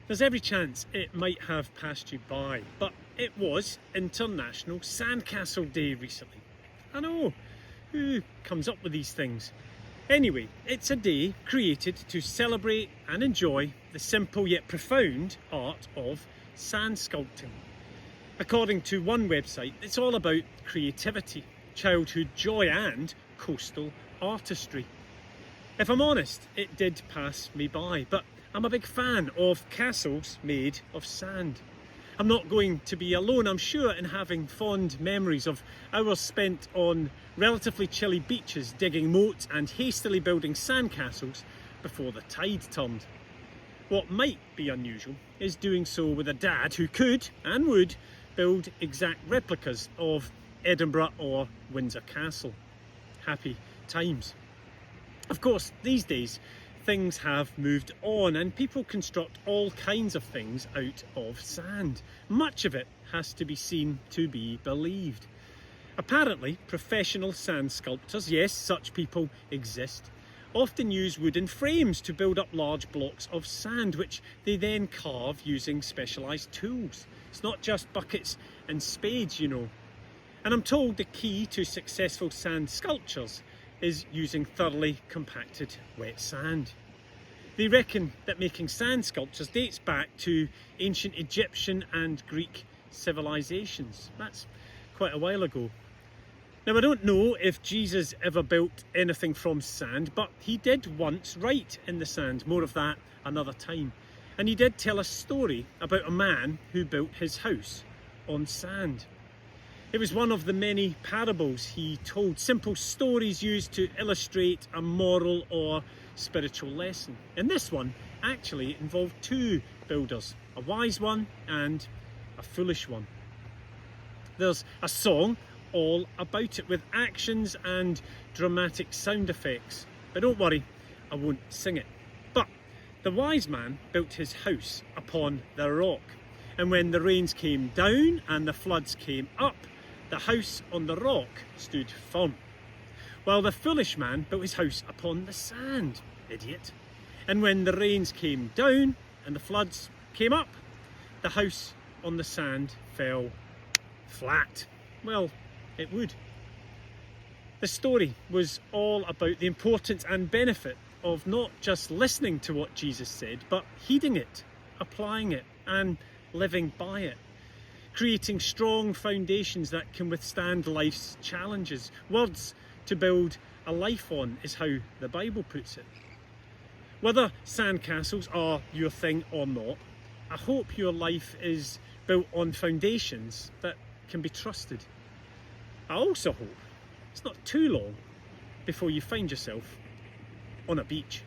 There's every chance it might have passed you by, but it was International Sandcastle Day recently. I know, who comes up with these things? Anyway, it's a day created to celebrate and enjoy the simple yet profound art of sand sculpting. According to one website, it's all about creativity, childhood joy and coastal artistry. If I'm honest, it did pass me by, but I'm a big fan of castles made of sand. I'm not going to be alone, I'm sure, in having fond memories of hours spent on relatively chilly beaches, digging moats and hastily building sandcastles before the tide turned. What might be unusual is doing so with a dad who could and would build exact replicas of Edinburgh or Windsor Castle. Happy times. Of course, these days things have moved on and people construct all kinds of things out of sand. Much of it has to be seen to be believed. Apparently, professional sand sculptors, yes, such people exist, often use wooden frames to build up large blocks of sand, which they then carve using specialised tools. It's not just buckets and spades, you know. And I'm told the key to successful sand sculptures is using thoroughly compacted wet sand. They reckon that making sand sculptures dates back to ancient Egyptian and Greek civilizations. That's quite a while ago. Now, I don't know if Jesus ever built anything from sand, but he did once write in the sand. More of that another time. And he did tell a story about a man who built his house on sand. It was one of the many parables he told, simple stories used to illustrate a moral or spiritual lesson. And this one actually involved two builders, a wise one and a foolish one. There's a song all about it with actions and dramatic sound effects. But don't worry, I won't sing it. But the wise man built his house upon the rock. And when the rains came down and the floods came up, the house on the rock stood firm, while the foolish man built his house upon the sand, idiot. And when the rains came down and the floods came up, the house on the sand fell flat. Well, it would. The story was all about the importance and benefit of not just listening to what Jesus said, but heeding it, applying it, and living by it. Creating strong foundations that can withstand life's challenges. Words to build a life on is how the Bible puts it. Whether sandcastles are your thing or not, I hope your life is built on foundations that can be trusted. I also hope it's not too long before you find yourself on a beach.